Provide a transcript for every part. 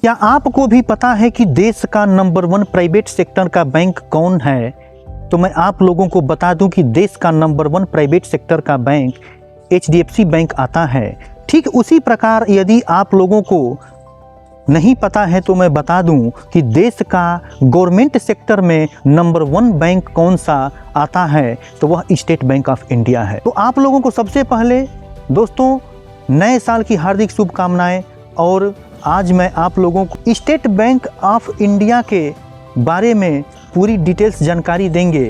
क्या आपको भी पता है कि देश का नंबर 1 प्राइवेट सेक्टर का बैंक कौन है? तो मैं आप लोगों को बता दूं कि देश का नंबर 1 प्राइवेट सेक्टर का बैंक HDFC बैंक आता है। ठीक उसी प्रकार यदि आप लोगों को नहीं पता है तो मैं बता दूं कि देश का गवर्नमेंट सेक्टर में नंबर 1 बैंक कौन सा आता है, तो वह स्टेट बैंक ऑफ इंडिया है। तो आप लोगों को सबसे पहले दोस्तों नए साल की हार्दिक शुभकामनाएं। और आज मैं आप लोगों को स्टेट बैंक ऑफ इंडिया के बारे में पूरी डिटेल्स जानकारी देंगे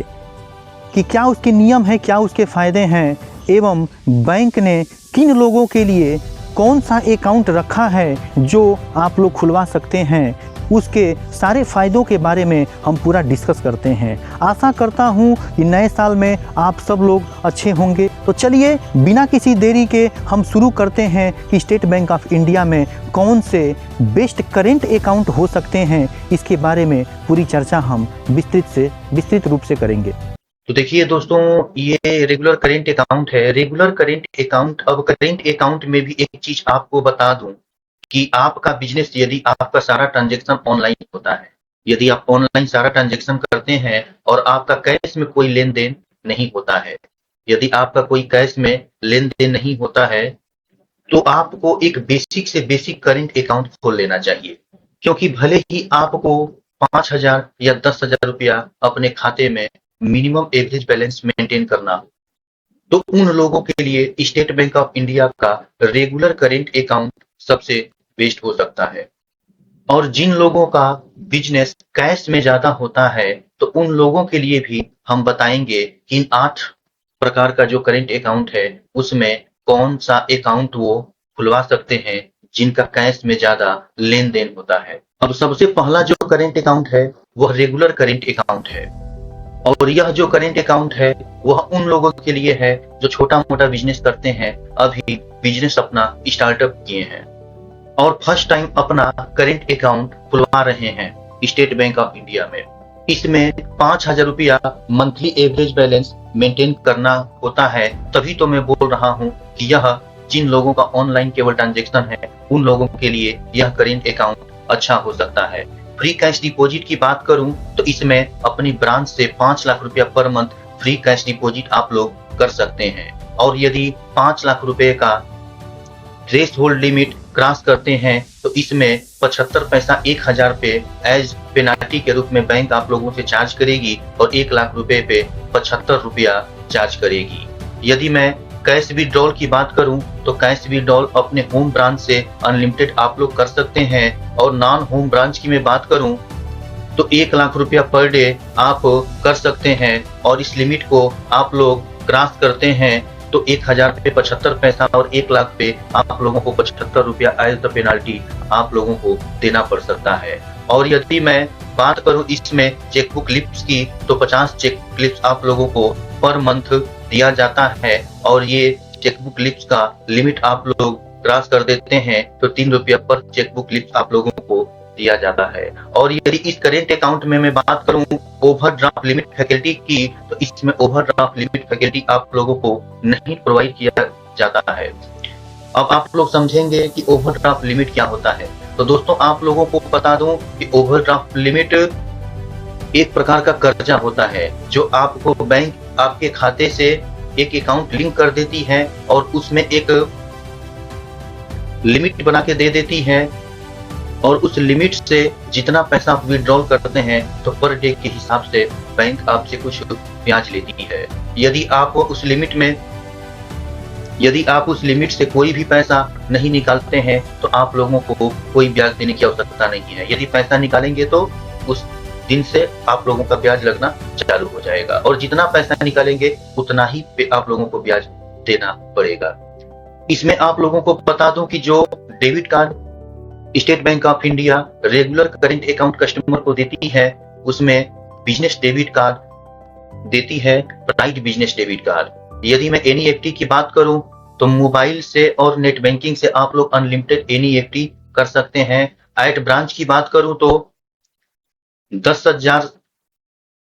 कि क्या उसके नियम है, क्या उसके फ़ायदे हैं, एवं बैंक ने किन लोगों के लिए कौन सा अकाउंट रखा है जो आप लोग खुलवा सकते हैं। उसके सारे फ़ायदों के बारे में हम पूरा डिस्कस करते हैं। आशा करता हूं कि नए साल में आप सब लोग अच्छे होंगे। तो चलिए बिना किसी देरी के हम शुरू करते हैं कि स्टेट बैंक ऑफ इंडिया में कौन से बेस्ट करेंट अकाउंट हो सकते हैं। इसके बारे में पूरी चर्चा हम विस्तृत रूप से करेंगे। तो देखिए दोस्तों, ये रेगुलर करेंट अकाउंट है। रेगुलर करेंट अकाउंट, अब करेंट अकाउंट में भी एक चीज आपको बता दूं कि आपका बिजनेस, यदि आपका सारा ट्रांजैक्शन ऑनलाइन होता है, यदि आप ऑनलाइन सारा ट्रांजैक्शन करते हैं और आपका कैश में कोई लेन देन नहीं होता है, यदि आपका कोई कैश में लेन देन नहीं होता है, तो आपको एक बेसिक से बेसिक करेंट अकाउंट खोल लेना चाहिए। क्योंकि भले ही आपको 5,000 या 10,000 रुपया अपने खाते में मिनिमम एवरेज बैलेंस मेंटेन करना हो, तो उन लोगों के लिए स्टेट बैंक ऑफ इंडिया का रेगुलर करेंट अकाउंट सबसे बेस्ट हो सकता है। और जिन लोगों का बिजनेस कैश में ज्यादा होता है, तो उन लोगों के लिए भी हम बताएंगे कि इन 8 प्रकार का जो करेंट अकाउंट है उसमें कौन सा अकाउंट वो खुलवा सकते हैं जिनका कैश में ज्यादा लेन देन होता है। अब सबसे पहला जो करेंट अकाउंट है वह रेगुलर करेंट अकाउंट है। और यह जो करेंट अकाउंट है वह उन लोगों के लिए है जो छोटा मोटा बिजनेस करते हैं, अभी बिजनेस अपना स्टार्टअप किए हैं और फर्स्ट टाइम अपना करेंट अकाउंट खुलवा रहे हैं स्टेट बैंक ऑफ इंडिया में। इसमें 5,000 रुपया मंथली एवरेज बैलेंस मेंटेन करना होता है। तभी तो मैं बोल रहा हूं कि यह जिन लोगों का ऑनलाइन केवल ट्रांजेक्शन है उन लोगों के लिए यह करेंट अकाउंट अच्छा हो सकता है। फ्री कैश डिपॉजिट की बात करूं तो इसमें अपनी ब्रांच से 5 लाख रुपया per month free cash deposit आप लोग कर सकते हैं। और यदि 5 लाख रुपए का थ्रेश होल्ड लिमिट क्रॉस करते हैं तो इसमें 75 पैसा 1,000 पे एज पेनाल्टी के रूप में बैंक आप लोगों से चार्ज करेगी और 1 लाख रुपए पे 75 रुपया चार्ज करेगी। यदि मैं कैश विड्रॉल की बात करूं तो कैश विड्रॉल अपने होम ब्रांच से अनलिमिटेड आप लोग कर सकते हैं। और नॉन होम ब्रांच की मैं बात करूं तो 1 लाख रुपया पर डे आप कर सकते हैं। और इस लिमिट को आप लोग क्रॉस करते हैं तो 1,000 पे 75 पैसा और 1 लाख पे आप लोगों को 75 रुपया एज द पेनाल्टी आप लोगों को देना पड़ सकता है। और यदि मैं बात करूं इसमें चेकबुक लिप्स की तो 50 चेक लिप्स आप लोगों को पर मंथ दिया जाता है। और ये चेकबुक लिप्स का लिमिट आप लोग क्रॉस कर देते हैं तो 3 रुपया पर चेकबुक लिप्स आप लोगों को दिया जाता है। और यदि इस करेंट अकाउंट में मैं बात करूं ओवरड्राफ्ट लिमिट फैकल्टी की तो इसमें ओवरड्राफ्ट लिमिट फैकल्टी आप लोगों को नहीं प्रोवाइड किया जाता है। अब आप लोग समझेंगे कि ओवरड्राफ्ट लिमिट क्या होता है। तो दोस्तों आप लोगों को बता दूं कि ओवरड्राफ्ट लिमिट एक प्रकार का कर्जा होता है जो आपको बैंक आपके खाते से एक अकाउंट लिंक कर देती है और उसमें एक लिमिट बना के दे देती है। और उस लिमिट से जितना पैसा आप विड्रॉल करते हैं तो पर डे के हिसाब से बैंक आपसे कुछ ब्याज लेती है। यदि आप उस लिमिट से कोई भी पैसा नहीं निकालते हैं तो आप लोगों को कोई ब्याज देने की आवश्यकता नहीं है। यदि पैसा निकालेंगे तो उस दिन से आप लोगों का ब्याज लगना चालू हो जाएगा और जितना पैसा निकालेंगे उतना ही पे आप लोगों को ब्याज देना पड़ेगा। इसमें आप लोगों को बता दूं कि जो debit card state bank of India regular current account customer को देती है उसमें बिजनेस डेबिट कार्ड देती है, प्राइड बिजनेस डेबिट कार्ड। यदि मैं एनईएफटी की बात करूं तो मोबाइल से और नेट बैंकिंग से आप लोग अनलिमिटेड एनईएफटी कर सकते हैं। एट ब्रांच की बात करूं तो 10,000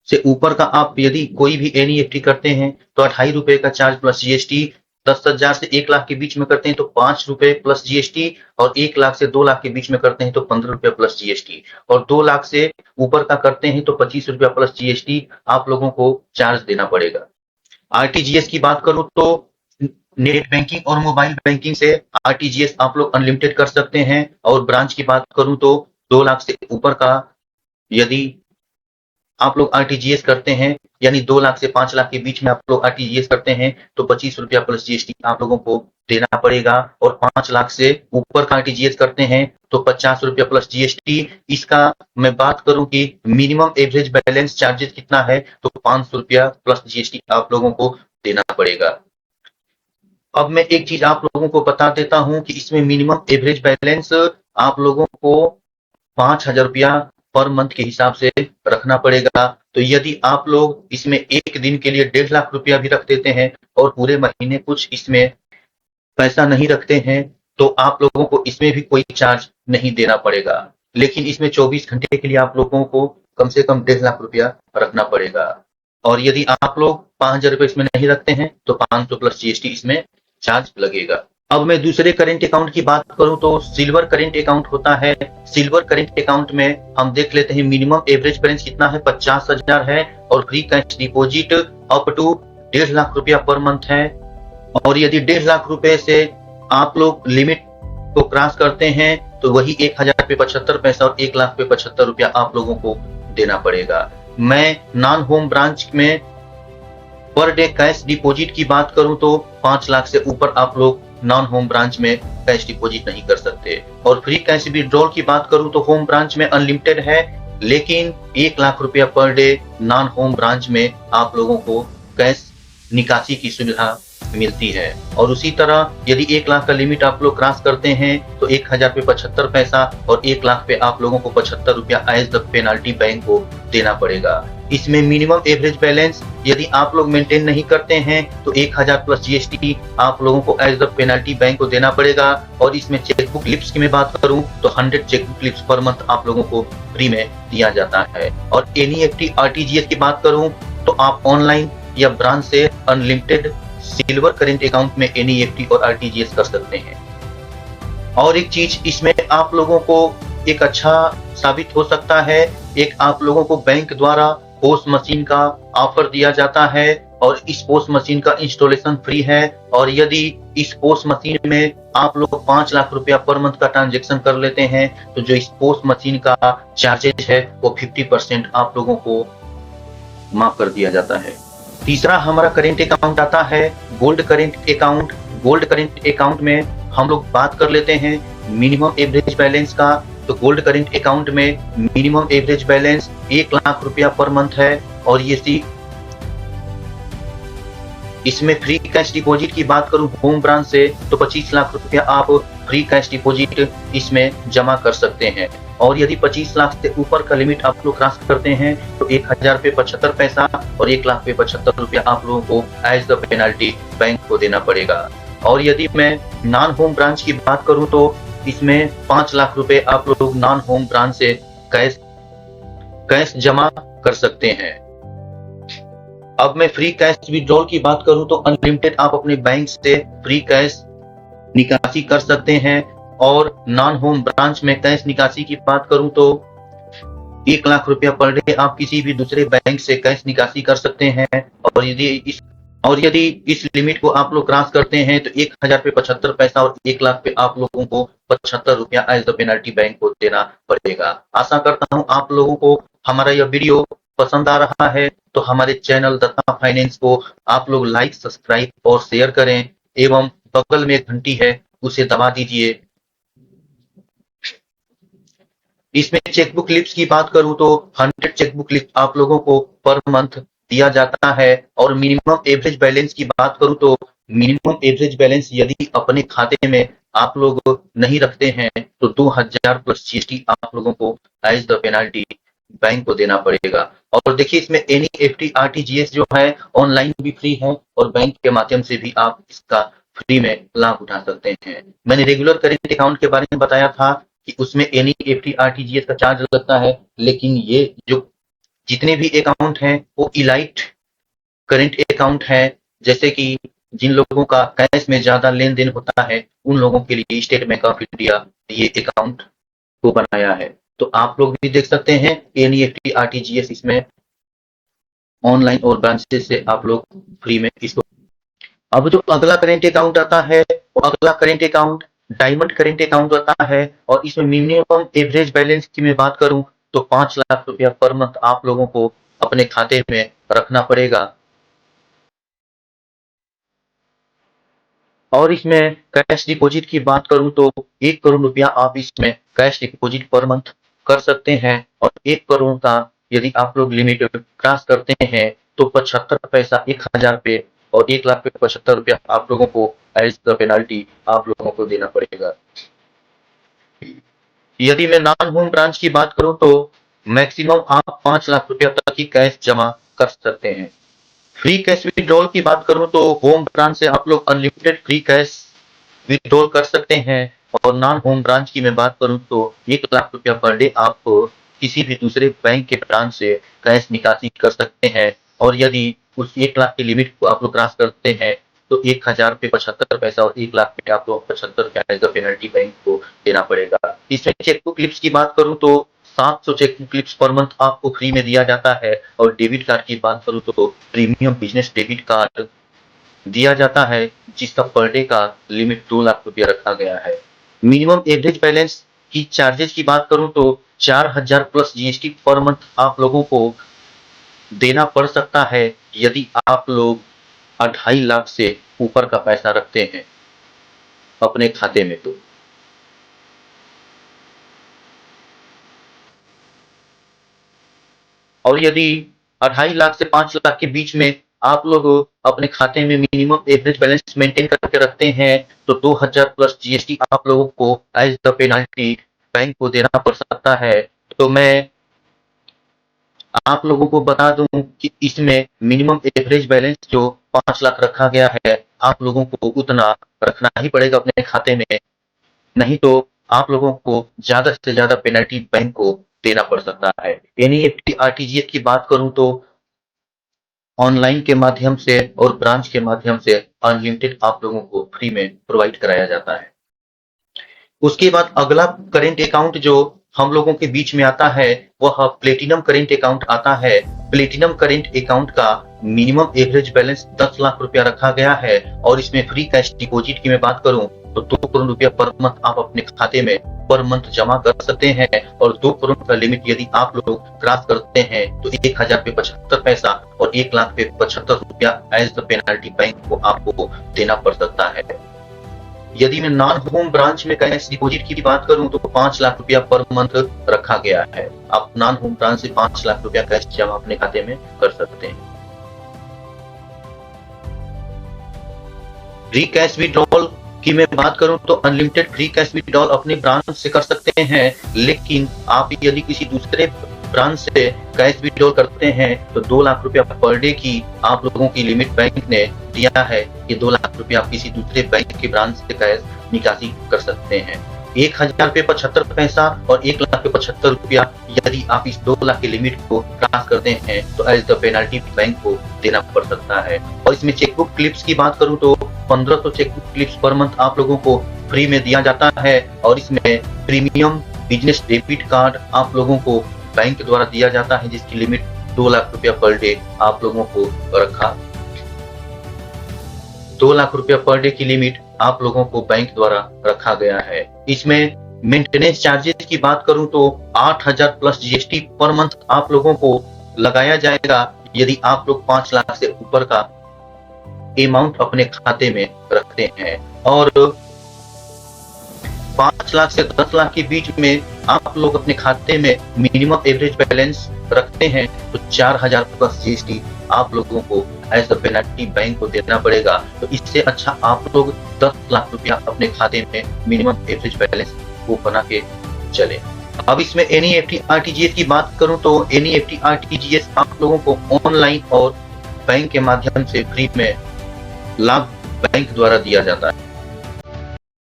से ऊपर का आप यदि कोई भी एनईएफटी करते हैं तो 28 रुपए का चार्ज प्लस जीएसटी 10,000 से 1 लाख के बीच में करते हैं तो 5 रुपए प्लस जीएसटी, और 1 लाख से 2 लाख के बीच में करते हैं तो 15 रुपया प्लस जीएसटी, और 2 लाख से ऊपर का करते हैं तो 25 रुपया प्लस जीएसटी आप लोगों को चार्ज देना पड़ेगा। आरटीजीएस की बात करूं तो नेट बैंकिंग और मोबाइल बैंकिंग से आरटीजीएस आप लोग अनलिमिटेड कर सकते हैं, और ब्रांच की बात करूं तो 2 लाख से ऊपर का यदि आप लोग आरटीजीएस करते हैं, यानी 2 लाख से 5 लाख के बीच में आप लोग आरटीजीएस करते हैं तो 25 रुपया प्लस जीएसटी आप लोगों को देना पड़ेगा, और 5 लाख से ऊपर का आरटीजीएस करते हैं तो 50 रुपया प्लस जीएसटी। इसका मैं बात करूं कि मिनिमम एवरेज बैलेंस चार्जेस कितना है तो 500 रुपया प्लस जीएसटी आप लोगों को देना पड़ेगा। अब मैं एक चीज आप लोगों को बता देता हूं कि इसमें मिनिमम एवरेज बैलेंस आप लोगों को 5,000 रुपया पर मंथ के हिसाब से रखना पड़ेगा। तो यदि आप लोग इसमें एक दिन के लिए 1.5 लाख रुपया भी रख देते हैं और पूरे महीने कुछ इसमें पैसा नहीं रखते हैं तो आप लोगों को इसमें भी कोई चार्ज नहीं देना पड़ेगा, लेकिन इसमें 24 घंटे के लिए आप लोगों को कम से कम 1.5 लाख रुपया रखना पड़ेगा। और यदि आप लोग 5,000 रुपये इसमें नहीं रखते हैं तो 500 प्लस जीएसटी इसमें चार्ज लगेगा। अब मैं दूसरे करेंट अकाउंट की बात करूं तो सिल्वर करेंट अकाउंट होता है। सिल्वर करेंट अकाउंट में हम देख लेते हैं मिनिमम एवरेज बैलेंस कितना है, 50,000 है, और free cash deposit up to 1.5 lakh रुपया पर मंथ है। और यदि 1.5 लाख रुपए से आप लोग लिमिट को क्रॉस करते हैं तो वही 1,000 पे 75 पैसा और 1 लाख पे 75 रुपया आप लोगों को देना पड़ेगा। मैं नॉन होम ब्रांच में पर डे कैश डिपॉजिट की बात करूं तो 5 लाख से ऊपर आप लोग नॉन होम ब्रांच में कैश डिपॉजिट नहीं कर सकते। और फ्री कैश विड्रॉल की बात करूं तो होम ब्रांच में अनलिमिटेड है, लेकिन 1 लाख रुपया per day non home branch में आप लोगों को कैश निकासी की सुविधा मिलती है। और उसी तरह यदि 1 लाख का लिमिट आप लोग क्रॉस करते हैं तो 1,000 पे 75 पैसा और 1 लाख पे आप लोगों को 75 रुपया एज द पेनाल्टी बैंक को देना पड़ेगा। इसमें मिनिमम एवरेज बैलेंस यदि आप लोग मेंटेन नहीं करते हैं तो 1,000 प्लस जीएसटी आप लोगों को एज द पेनाल्टी बैंक को देना पड़ेगा। और इसमें चेकबुक लिप्स की मैं बात करूं तो 100 चेकबुक लिप्स पर मंथ आप लोगों को फ्री में दिया जाता है। और एनईएफटी आरटीजीएस की बात करूं तो आप ऑनलाइन या ब्रांच से अनलिमिटेड सिल्वर करेंट अकाउंट में एनईएफटी और आरटीजीएस कर सकते हैं। और एक चीज इसमें आप लोगों को एक अच्छा साबित हो सकता है, एक आप लोगों को बैंक द्वारा पोस्ट मशीन का ऑफर दिया जाता है और इस पोस्ट मशीन का इंस्टॉलेशन फ्री है। और यदि इस पोस्ट मशीन में आप लोग 5 लाख रुपया पर मंथ का ट्रांजेक्शन कर लेते हैं तो जो इस पोस्ट मशीन का चार्जेस है वो 50% आप लोगों को माफ कर दिया जाता है। तीसरा हमारा करेंट अकाउंट आता है gold current account. Gold current account में हम लोग बात कर लेते हैं मिनिमम एवरेज बैलेंस का। तो गोल्ड करेंट अकाउंट में मिनिमम एवरेज बैलेंस 1 लाख रुपया पर मंथ है। और ये इसमें फ्री कैश डिपॉजिट की बात करूं होम ब्रांच से तो 25 लाख रुपया आप फ्री कैश डिपॉजिट इसमें जमा कर सकते हैं। और यदि 25 लाख से ऊपर का लिमिट आप लोग क्रॉस करते हैं तो 1,000 पे 75 पैसा और 1 लाख पे 75 रुपया आप लोगों को एज द पेनाल्टी बैंक को देना पड़ेगा। और यदि मैं नॉन होम ब्रांच की बात करूं तो इसमें 5 लाख रुपए आप लोग नॉन होम ब्रांच से कैश जमा कर सकते हैं। अब मैं फ्री कैश विड्रॉल की बात करूं तो अनलिमिटेड आप अपने बैंक से फ्री कैश निकासी कर सकते हैं। और नॉन होम ब्रांच में कैश निकासी की बात करूं तो 1 लाख रुपया पर डे आप किसी भी दूसरे बैंक से कैश निकासी कर सकते हैं। और यदि इस लिमिट को आप लोग क्रॉस करते हैं तो 1,000 पे 75 पैसा और 1 लाख पे आप लोगों को 75 रुपया एज द पेनाल्टी बैंक को देना पड़ेगा। आशा करता हूं आप लोगों को हमारा यह वीडियो पसंद आ रहा है तो हमारे चैनल दत्ता फाइनेंस को आप लोग लाइक, सब्सक्राइब और शेयर करें एवं बगल में एक घंटी है उसे दबा दीजिए। इसमें चेकबुक लिप्स की बात करूं तो 100 चेकबुक लिप्स आप लोगों को पर मंथ दिया जाता है। और मिनिमम एवरेज बैलेंस की बात करूं तो मिनिमम एवरेज बैलेंस यदि अपने खाते में आप लोग नहीं रखते हैं तो 2,000 प्लस जीएसटी आप लोगों को एज द पेनाल्टी बैंक को देना पड़ेगा। और देखिए इसमें एनईएफटी आरटीजीएस जो है ऑनलाइन भी फ्री है और बैंक के माध्यम से भी आप इसका फ्री में लाभ उठा सकते हैं। मैंने रेगुलर करेंट अकाउंट के बारे में बताया था कि उसमें एनईएफटी आरटीजीएस का चार्ज लगता है, लेकिन ये जो जितने भी अकाउंट हैं वो इलाइट करेंट अकाउंट है, जैसे कि जिन लोगों का कैश में ज्यादा लेन देन होता है उन लोगों के लिए स्टेट बैंक ऑफ इंडिया ये अकाउंट को बनाया है। तो आप लोग भी देख सकते हैं एनईएफटी आरटीजीएस इसमें ऑनलाइन और ब्रांचेस से आप लोग फ्री में इसको। अब जो अगला करेंट अकाउंट आता है वो अगला current account diamond current account आता है और इसमें मिनिमम एवरेज बैलेंस की मैं बात करूं तो 5 लाख रुपया पर मंथ आप लोगों को अपने खाते में रखना पड़ेगा। और इसमें कैश डिपॉजिट की बात करूं तो 1 करोड़ रुपया आप इसमें कैश डिपॉजिट पर मंथ कर सकते हैं और 1 करोड़ का यदि आप लोग लिमिट क्रॉस करते हैं तो 75 पैसा 1,000 पे और 1 लाख पे 75 रुपया आप लोगों को एज द पेनाल्टी आप लोगों को देना पड़ेगा। यदि मैं नॉन होम ब्रांच की बात करूं तो मैक्सिमम आप 5 लाख रुपया तक ही कैश जमा कर सकते हैं। फ्री कैश विड्रॉल की बात करूं तो होम ब्रांच से आप लोग अनलिमिटेड फ्री कैश विड्रॉल कर सकते हैं और नॉन होम ब्रांच की मैं बात करूं तो 1 लाख रुपया पर डे आप किसी भी दूसरे बैंक के ब्रांच से कैश निकासी कर सकते हैं और यदि उस 1 लाख की लिमिट को आप लोग क्रॉस करते हैं तो 1,000 पे 75 पैसा और 1 लाख पे आपको 75 रुपया एज द पेनल्टी बैंक को देना पड़ेगा। इसमें चेकबुक लिप्स की बात करूं तो 700 चेकबुक लिप्स पर मंथ आपको फ्री में दिया जाता है और डेबिट कार्ड की बात करूं तो प्रीमियम बिजनेस डेबिट कार्ड दिया जाता है जिसका पर डे का लिमिट 2 लाख रुपया रखा गया है। मिनिमम एवरेज बैलेंस की चार्जेस की बात करूं तो 4,000 प्लस जीएसटी पर मंथ आप लोगों को देना पड़ सकता है यदि आप लोग 2.5 लाख से ऊपर का पैसा रखते हैं अपने खाते में तो। और यदि 2.5 लाख से 5 लाख के बीच में आप लोग अपने खाते में मिनिमम एवरेज बैलेंस मेंटेन करके रखते हैं तो 2,000 प्लस जीएसटी आप लोगों को एज द पेनाल्टी बैंक को देना पड़ सकता है। तो मैं आप लोगों को बता दूं कि इसमें मिनिमम एवरेज बैलेंस जो 5 लाख रखा गया है आप लोगों को उतना रखना ही पड़ेगा अपने खाते में, नहीं तो आप लोगों को ज्यादा से ज्यादा पेनल्टी बैंक को देना पड़ सकता है। एनईएफटी आरटीजीएस की बात करूं तो ऑनलाइन के माध्यम से और ब्रांच के माध्यम से अनलिमिटेड आप लोगों को फ्री में प्रोवाइड कराया जाता है। उसके बाद अगला करेंट अकाउंट जो हम लोगों के बीच में आता है वह प्लेटिनम करेंट अकाउंट आता है। प्लेटिनम करेंट अकाउंट का मिनिमम एवरेज बैलेंस 10 लाख रुपया रखा गया है और इसमें फ्री कैश डिपॉजिट की मैं बात करूं तो 2 करोड़ रुपया पर मंथ आप अपने खाते में पर मंथ जमा कर सकते हैं और 2 करोड़ का लिमिट यदि आप लोग क्रॉस करते हैं तो 1,000 पे 75 पैसा और 1 लाख पे 75 रुपया एज द पेनाल्टी बैंक को आपको देना पड़ सकता है। यदि मैं नॉन होम ब्रांच में कैश डिपॉजिट की बात करूं तो 5 लाख रुपया पर मंथ रखा गया है। आप नॉन होम ब्रांच से 5 लाख रुपया कैश जमा अपने खाते में कर सकते हैं। फ्री कैश विड्रॉल की मैं बात करूं तो अनलिमिटेड फ्री कैश विड्रॉल अपने ब्रांच से कर सकते हैं, लेकिन आप यदि किसी दूसरे ब्रांच से कैश विड्रॉल करते हैं तो 2 लाख रुपया पर डे की आप लोगों की लिमिट बैंक ने दिया है कि 2 लाख रुपया आप किसी दूसरे बैंक के ब्रांच से कैश निकासी कर सकते हैं। 1,000 पे 75 पैसा और 1 लाख पे 75 रुपया यदि आप इस 2 लाख की लिमिट को क्रॉस करते हैं तो एज द पेनाल्टी बैंक को देना पड़ सकता है। और इसमें चेकबुक क्लिप्स की बात करूं तो 1500 चेकबुक क्लिप्स पर मंथ आप लोगों को फ्री में दिया जाता है और इसमें प्रीमियम बिजनेस डेबिट कार्ड आप लोगों को बैंक द्वारा दिया जाता है जिसकी लिमिट 2 लाख रुपया पर डे आप लोगों को रखा 2 लाख रुपया पर डे की लिमिट आप लोगों को बैंक द्वारा रखा गया है। इसमें मेंटेनेंस चार्जेस की बात करूं तो 8,000 प्लस जीएसटी पर मंथ आप लोगों को लगाया जाएगा यदि आप लोग 5 लाख से ऊपर का अमाउंट अपने खाते में रखते हैं और 5 लाख से 10 लाख के बीच में आप लोग अपने खाते में मिनिमम एवरेज बैलेंस रखते हैं तो 4,000 प्लस जीएसटी आप लोगों को एज अ पेनल्टी बैंक को देना पड़ेगा। तो इससे अच्छा आप लोग 10 लाख रुपया अपने खाते में मिनिमम एवरेज बैलेंस को बना के चले। अब इसमें एनईएफटी आरटीजीएस की बात करूं तो एनईएफटी आरटीजीएस आप लोगों को ऑनलाइन और बैंक के माध्यम से फ्री में लाभ बैंक द्वारा दिया जाता है।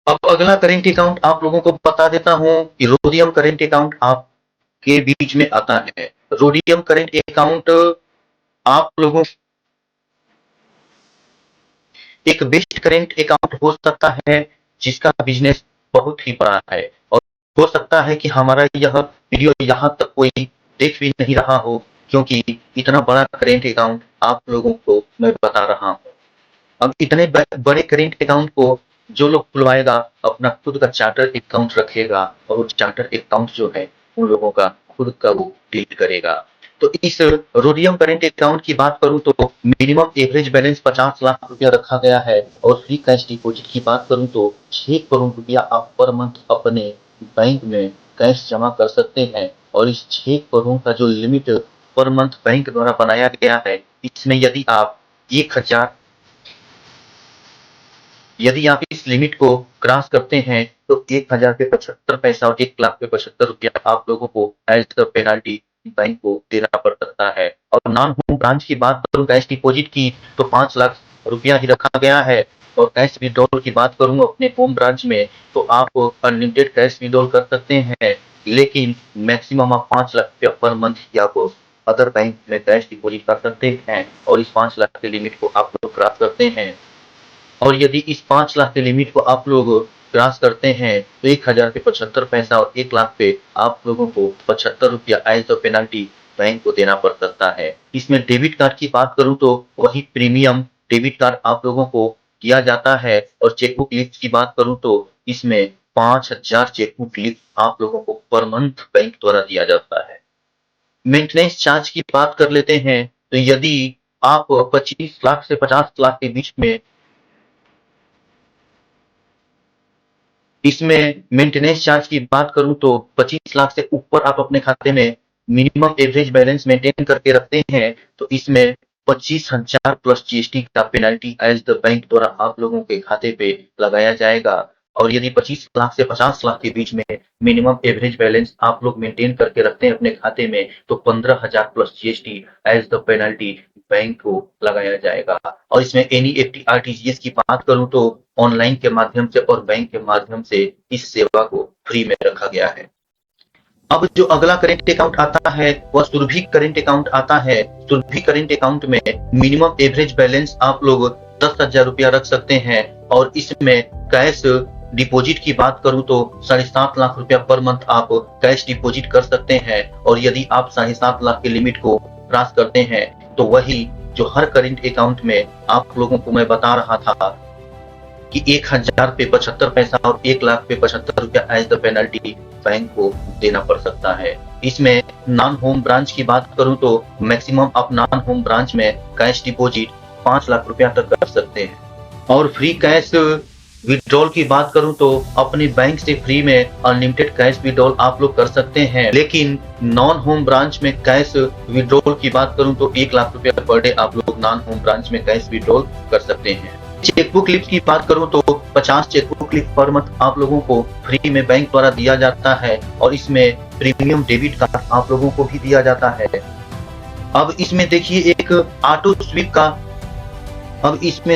अब अगला करेंट अकाउंट आप लोगों को बता देता हूं कि रोडियम करेंट अकाउंट आपके बीच में आता है। रोडियम करेंट अकाउंट आप लोगों एक बेस्ट करेंट अकाउंट हो सकता है जिसका बिजनेस बहुत ही बड़ा है, और हो सकता है कि हमारा यह वीडियो यहाँ तक कोई देख भी नहीं रहा हो, क्योंकि इतना बड़ा करेंट अकाउंट आप लोगों को मैं बता रहा हूँ। अब इतने बड़े करेंट अकाउंट को जो लोग खुलवाएगा, अपना खुद का चार्टर अकाउंट रखेगा, और चार्टर अकाउंट जो है उन लोगों का खुद का वो डिलीट करेगा। तो इस रोडियम करेंट अकाउंट की बात करूं तो मिनिमम एवरेज बैलेंस 50 लाख रुपया रखा गया है, और फ्री कैश डिपॉजिट की बात करूं तो 6 करोड़ रुपया आप पर मंथ अपने बैंक में कैश जमा कर सकते हैं। और इस 6 करोड़ का जो लिमिट पर मंथ बैंक द्वारा बनाया गया है, इसमें यदि आप इस लिमिट को क्रॉस करते हैं तो 1000 पे 75 पैसा और 1 लाख पे 75 रुपया आप लोगों को एज द पेनाल्टी बैंक को देना पड़ सकता है। और नॉन होम ब्रांच की बात करूं कैश डिपॉजिट की, तो 5 लाख रुपया ही रखा गया है। और कैश विड्रॉल की बात करूं अपने होम ब्रांच में, तो आप अनलिमिटेड कैश विड्रॉल कर सकते हैं, लेकिन मैक्सिमम आप 5 लाख रुपया पर मंथ ही आप अदर बैंक में कैश डिपॉजिट कर सकते हैं। और इस 5 लाख के लिमिट को आप लोग क्रॉस करते हैं, और यदि इस 5 लाख के लिमिट को आप लोग क्रॉस करते हैं तो 1000 पे 75 पैसा और 1 लाख पे आप लोगों को 75 रुपया एज द पेनल्टी बैंक को देना पड़ सकता है। इसमें डेबिट कार्ड की बात करूं तो वही प्रीमियम डेबिट कार्ड आप लोगों को किया जाता है। और चेकबुक लिस्ट की बात करूं तो इसमें 5000 चेकबुक लिस्ट आप लोगों को पर मंथ बैंक द्वारा दिया जाता है। मेंटेनेंस चार्ज की बात कर लेते हैं, तो यदि आप 25 लाख से 50 लाख के बीच में इसमें मेंटेनेंस चार्ज की बात करूं तो 25 लाख से ऊपर आप अपने खाते में मिनिमम एवरेज बैलेंस मेंटेन करके रखते हैं, तो इसमें 25,000 प्लस जीएसटी का पेनल्टी एज द बैंक द्वारा आप लोगों के खाते पे लगाया जाएगा। और यदि 25 लाख से 50 लाख के बीच में मिनिमम एवरेज बैलेंस आप लोग मेंटेन करके रखते हैं अपने खाते में, तो 15,000 plus GST as the penalty bank को लगाया जाएगा। और इसमें एनईएफटी आरटीजीएस की बात करूं तो ऑनलाइन के माध्यम से और बैंक के माध्यम से इस सेवा को फ्री में रखा गया है। अब जो अगला करेंट अकाउंट आता है वह सुरभि करेंट अकाउंट आता है। सुरभि करेंट अकाउंट में मिनिमम एवरेज बैलेंस आप लोग 10,000 रुपया रख सकते हैं, और इसमें कैश डिपॉजिट की बात करूं तो 7.5 लाख रुपया पर मंथ आप कैश डिपॉजिट कर सकते हैं। और यदि आप 7.5 लाख के लिमिट को क्रॉस करते हैं तो वही जो हर करेंट अकाउंट में आप लोगों को मैं बता रहा था कि 1000 पे 75 पैसा और 1 लाख पे 75 रुपया एज द पेनल्टी बैंक को देना पड़ सकता है। इसमें नॉन होम ब्रांच की बात करूं तो मैक्सिमम आप नॉन होम ब्रांच में कैश डिपॉजिट 5 लाख रुपया तक कर सकते हैं। और फ्री कैश विड्रॉल की बात करूं तो अपने बैंक से फ्री में अनलिमिटेड कैश विड्रॉल आप लोग कर सकते हैं, लेकिन नॉन होम ब्रांच में कैश विड्रॉल की बात करूं तो 1 लाख रुपया पर डे आप लोग नॉन होम ब्रांच में कैश विड्रॉल कर सकते हैं। चेकबुक लिफ्ट की बात करूं तो 50 चेकबुक लिफ्ट पर मंथ आप लोगों को फ्री में बैंक द्वारा दिया जाता है, और इसमें प्रीमियम डेबिट कार्ड आप लोगों को भी दिया जाता है। अब इसमें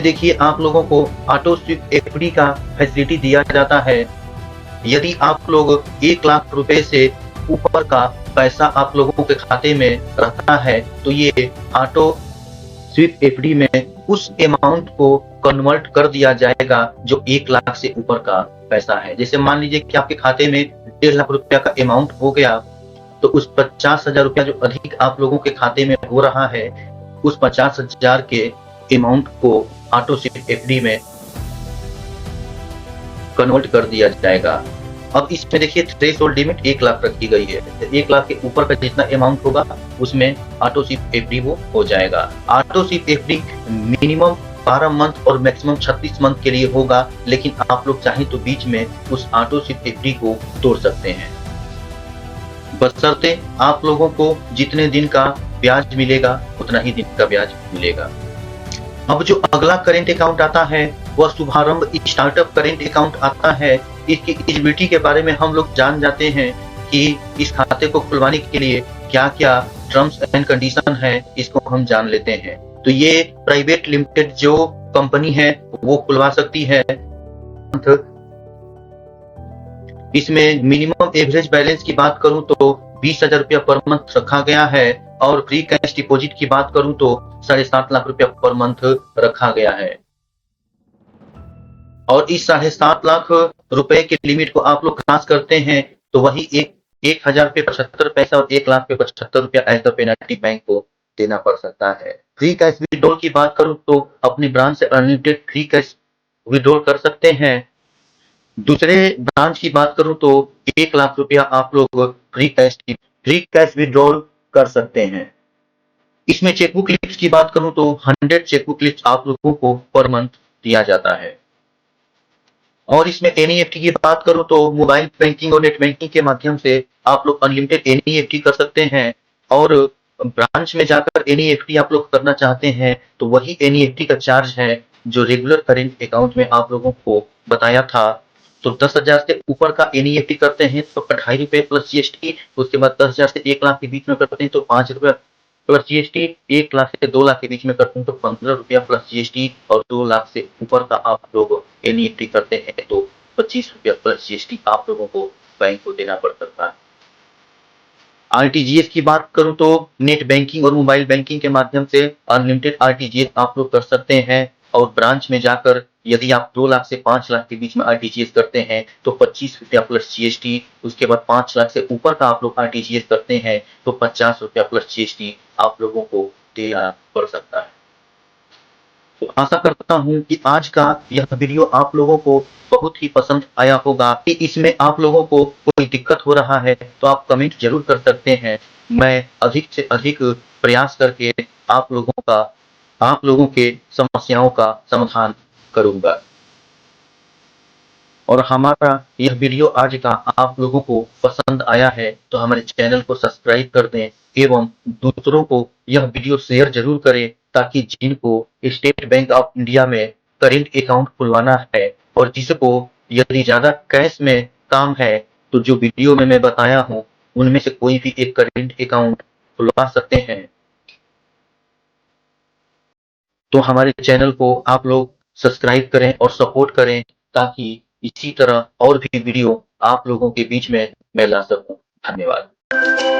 देखिए आप लोगों को ऑटो स्वीप एफडी का फैसिलिटी दिया जाता है। यदि आप लोग 1 लाख रुपए से ऊपर का पैसा आप लोगों के खाते में रहता है, तो ये ऑटो स्वीप एफडी में उस अमाउंट को कन्वर्ट कर दिया जाएगा जो 1 लाख से ऊपर का पैसा है। जैसे मान लीजिए कि आपके खाते में 1.5 लाख रुपया का अमाउंट हो गया, तो उस 50,000 रुपया जो अधिक आप लोगों के खाते में हो रहा है, उस 50,000 के अमाउंट को ऑटो स्वीप एफडी में कन्वर्ट कर दिया जाएगा। अब इसमें देखिए थ्रेशोल्ड लिमिट 1 लाख रखी गई है। 1 लाख के ऊपर का जितना अमाउंट होगा उसमें ऑटो स्वीप एफडी वो हो जाएगा। Auto SVEEP FD minimum 12 month और मैक्सिमम 36 मंथ के लिए होगा, लेकिन आप लोग चाहें तो बीच में उस ऑटो स्वीप एफडी को तोड़ सकते हैं, बशर्ते आप लोगों को जितने दिन का ब्याज मिलेगा उतना ही दिन का ब्याज मिलेगा। अब जो अगला करेंट अकाउंट आता है वह शुभारंभ स्टार्टअप करेंट अकाउंट आता है। इसकी एलिजिबिलिटी के बारे में हम लोग जान जाते हैं कि इस खाते को खुलवाने के लिए क्या क्या टर्म्स एंड कंडीशन है, इसको हम जान लेते हैं। तो ये प्राइवेट लिमिटेड जो कंपनी है वो खुलवा सकती है। इसमें मिनिमम एवरेज बैलेंस की बात करूं तो 20,000 रुपया पर मंथ रखा गया है, और फ्री कैश डिपॉजिट की बात करूं तो 7.5 लाख रुपया पर मंथ रखा गया है। और इस 7.5 लाख रुपए के लिमिट को आप लोग क्रॉस करते हैं तो वही 1,000 पे 75 पैसा और 1 लाख पे 75 रुपया एज द पेनल्टी बैंक को देना पड़ सकता है। फ्री कैश विड्रॉल की बात करूं तो अपनी ब्रांच से अनलिमिटेड फ्री कैश विड्रॉल कर सकते हैं। दूसरे ब्रांच की बात करूं तो 1 लाख रुपया आप लोग फ्री कैश विड्रॉल कर सकते हैं। इसमें चेकबुक लिस्ट की बात करूं तो 100 चेकबुक लिस्ट आप लोगों को पर मंथ दिया जाता है। और इसमें एनईएफटी की बात करूं तो मोबाइल बैंकिंग और नेट बैंकिंग के माध्यम से आप लोग अनलिमिटेड एनईएफटी कर सकते हैं। और ब्रांच में जाकर एनईएफटी आप लोग करना चाहते हैं तो वही एनईएफटी का चार्ज है जो रेगुलर करेंट अकाउंट में आप लोगों को बताया था। तो 10,000 से ऊपर का एनईएफटी करते हैं तो 2.5 रुपए प्लस जीएसटी। उसके बाद 10,000 से 1 लाख के बीच में करते हैं तो 5 रुपए प्लस जीएसटी। 1 लाख से 2 लाख के बीच में करते हैं तो 15 रुपया प्लस जीएसटी। और 2 लाख से ऊपर का आप लोग एनईएफटी करते हैं तो 25 रुपया प्लस जीएसटी आप लोगों को बैंक को देना पड़ सकता है। आरटीजीएस की बात करूं तो नेट बैंकिंग और मोबाइल बैंकिंग के माध्यम से अनलिमिटेड आरटीजीएस आप लोग कर सकते हैं। और ब्रांच में जाकर यदि आप 2 लाख से 5 लाख के बीच में आरटीजीएस करते हैं तो 25 रुपया प्लस जीएसटी। उसके बाद 5 लाख से ऊपर का आप लोग आरटीजीएस करते हैं तो 50 रुपया प्लस जीएसटी आप लोगों को देना पड़ सकता है। तो आशा करता हूँ कि आज का यह वीडियो आप लोगों को बहुत ही पसंद आया होगा। कि इसमें आप लोगों को कोई दिक्कत हो रहा है तो आप कमेंट जरूर कर सकते हैं। मैं अधिक से अधिक प्रयास करके आप लोगों के समस्याओं का समाधान करूंगा। और हमारा यह वीडियो आज का आप लोगों को पसंद आया है तो हमारे चैनल को सब्सक्राइब कर दें एवं दूसरों को यह वीडियो शेयर जरूर करें ताकि जिनको स्टेट बैंक ऑफ इंडिया में करेंट अकाउंट खुलवाना है और जिसको यदि ज्यादा कैश में काम है तो जो वीडियो में मैं बताया हूँ उनमें से कोई भी एक करेंट अकाउंट खुलवा सकते हैं। तो हमारे चैनल को आप लोग सब्सक्राइब करें और सपोर्ट करें ताकि इसी तरह और भी वीडियो आप लोगों के बीच में मैं ला सकूं। धन्यवाद।